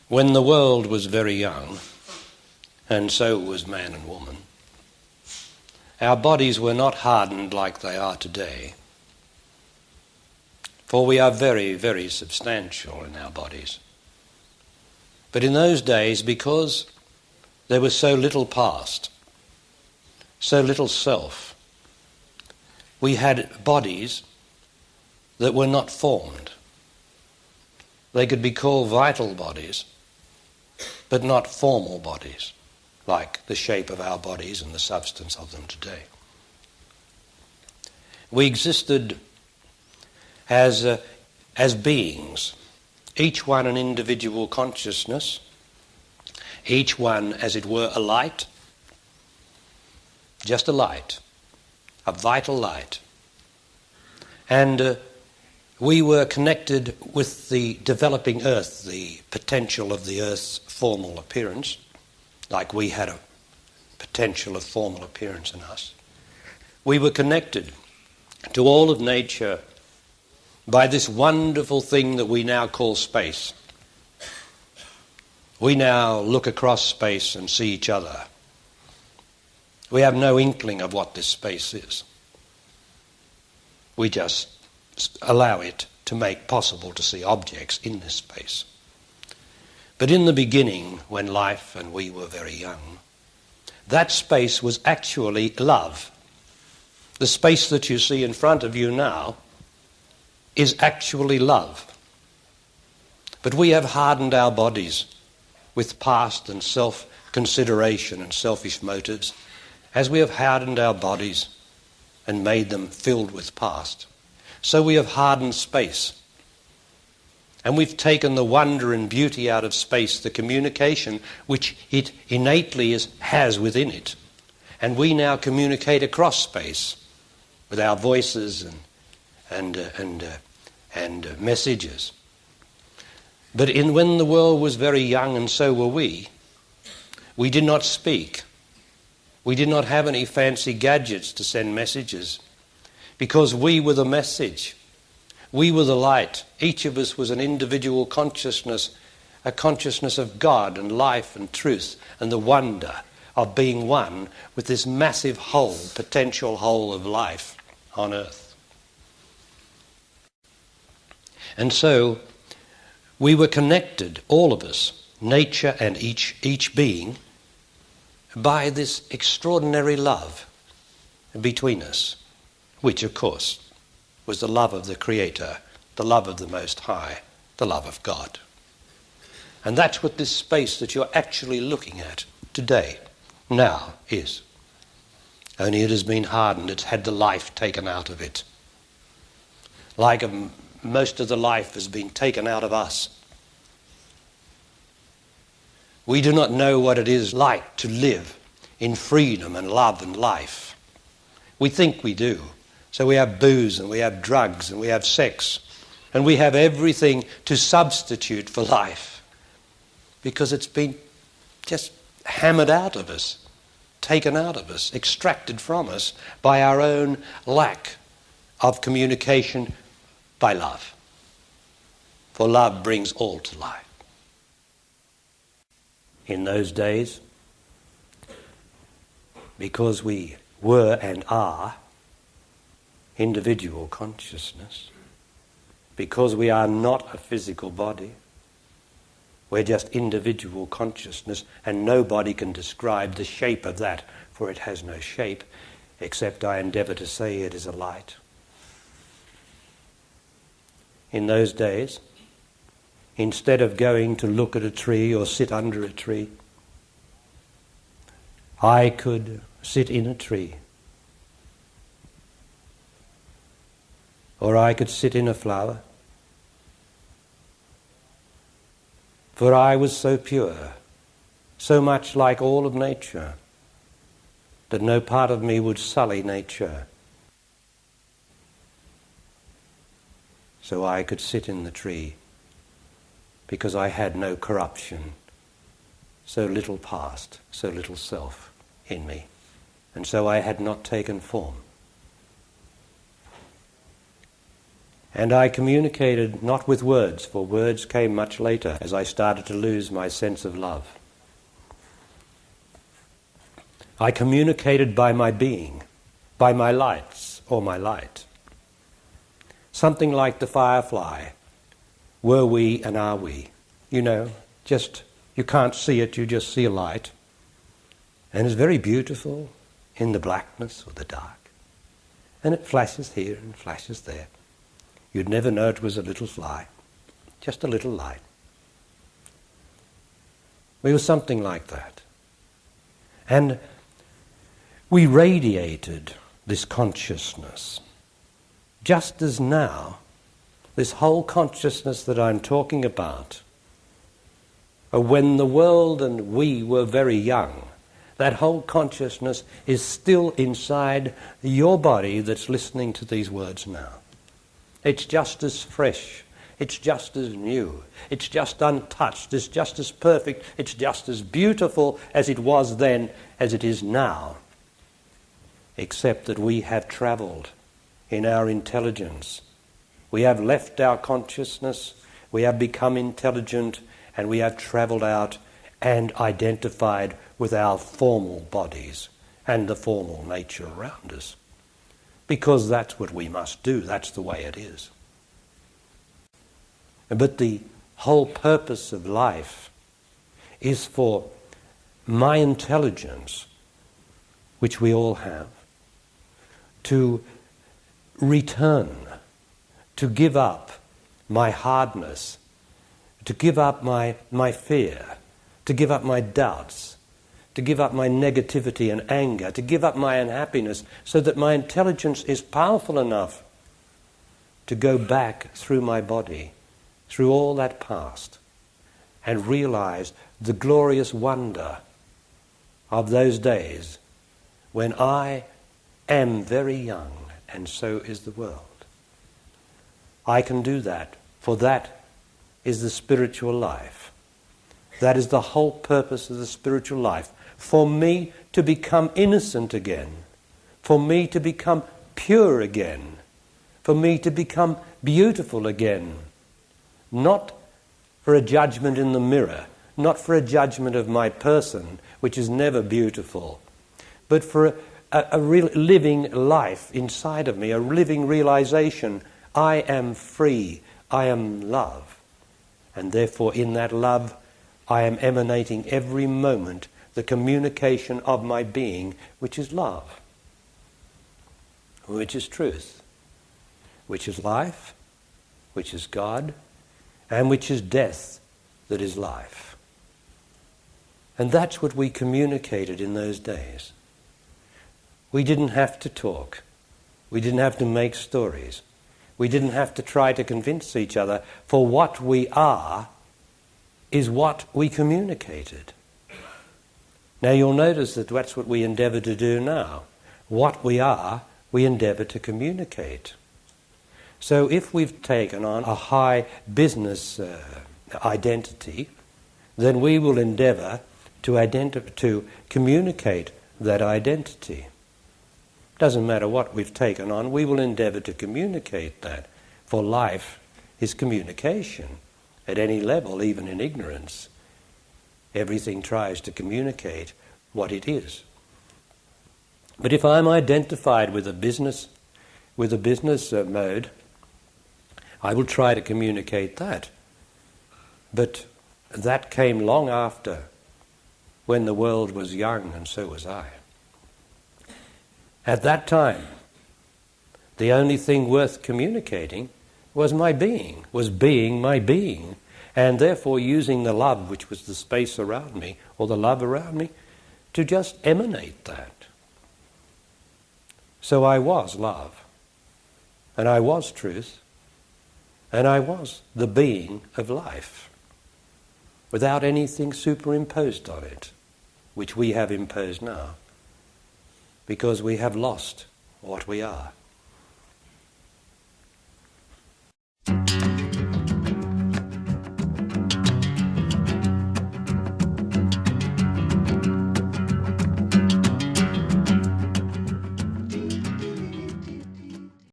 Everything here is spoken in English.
When the world was very young, and so was man and woman, our bodies were not hardened like they are today, for we are very, very substantial in our bodies. But in those days, because there was so little past, so little self, we had bodies that were not formed. They could be called vital bodies, but not formal bodies, like the shape of our bodies and the substance of them today. We existed as beings, each one an individual consciousness, each one, as it were, a light, just a light, a vital light. And we were connected with the developing earth, the potential of the earth's formal appearance, like we had a potential of formal appearance in us. We were connected to all of nature by this wonderful thing that we now call space. We now look across space and see each other. We have no inkling of what this space is. We just allow it to make possible to see objects in this space. But in the beginning, when life and we were very young, that space was actually love. The space that you see in front of you now is actually love. But we have hardened our bodies with past and self-consideration and selfish motives, as we have hardened our bodies and made them filled with past. So we have hardened space. And we've taken the wonder and beauty out of space, the communication which it innately has within it. And we now communicate across space with our voices and messages. But when the world was very young, and so were we did not speak. We did not have any fancy gadgets to send messages, because we were the message. We were the light. Each of us was an individual consciousness, a consciousness of God and life and truth and the wonder of being one with this massive whole, potential whole of life on earth. And so we were connected, all of us, nature and each being, by this extraordinary love between us, which of course was the love of the Creator, the love of the Most High, the love of God. And that's what this space that you're actually looking at today, now, is. Only it has been hardened, it's had the life taken out of it. Like most of the life has been taken out of us. We do not know what it is like to live in freedom and love and life. We think we do. So we have booze and we have drugs and we have sex and we have everything to substitute for life, because it's been just hammered out of us, taken out of us, extracted from us by our own lack of communication by love. For love brings all to life. In those days, because we were and are individual consciousness, because we are not a physical body, we're just individual consciousness, and nobody can describe the shape of that, for it has no shape, except I endeavour to say it is a light. In those days, instead of going to look at a tree or sit under a tree, I could sit in a tree. Or I could sit in a flower. For I was so pure, so much like all of nature, that no part of me would sully nature. So I could sit in the tree, because I had no corruption, so little past, so little self in me, and so I had not taken form. And I communicated not with words, for words came much later as I started to lose my sense of love. I communicated by my being, by my lights or my light. Something like the firefly. Were we and are we? You know, just, you can't see it, you just see a light. And it's very beautiful in the blackness or the dark. And it flashes here and flashes there. You'd never know it was a little fly, just a little light. We were something like that. And we radiated this consciousness. Just as now, this whole consciousness that I'm talking about, when the world and we were very young, that whole consciousness is still inside your body that's listening to these words now. It's just as fresh, it's just as new, it's just untouched, it's just as perfect, it's just as beautiful as it was then, as it is now. Except that we have travelled in our intelligence. We have left our consciousness, we have become intelligent, and we have travelled out and identified with our formal bodies and the formal nature around us. Because that's what we must do, that's the way it is. But the whole purpose of life is for my intelligence, which we all have, to return, to give up my hardness, to give up my fear, to give up my doubts, to give up my negativity and anger, to give up my unhappiness, so that my intelligence is powerful enough to go back through my body, through all that past, and realize the glorious wonder of those days when I am very young and so is the world. I can do that, for that is the spiritual life. That is the whole purpose of the spiritual life. For me to become innocent again, for me to become pure again, for me to become beautiful again. Not for a judgment in the mirror, not for a judgment of my person, which is never beautiful, but for a real living life inside of me, a living realization. I am free, I am love, and therefore in that love I am emanating every moment the communication of my being, which is love, which is truth, which is life, which is God, and which is death that is life. And that's what we communicated in those days. We didn't have to talk. We didn't have to make stories. We didn't have to try to convince each other, for what we are is what we communicated. Now you'll notice that that's what we endeavour to do now. What we are, we endeavour to communicate. So if we've taken on a high business identity, then we will endeavour to communicate that identity. Doesn't matter what we've taken on, we will endeavour to communicate that. For life is communication at any level, even in ignorance. Everything tries to communicate what it is. But if I'm identified with a business mode, I will try to communicate that. But that came long after, when the world was young and so was I. At that time, the only thing worth communicating was my being, my being, and therefore using the love, which was the space around me, or the love around me, to just emanate that. So I was love, and I was truth, and I was the being of life, without anything superimposed on it, which we have imposed now, because we have lost what we are.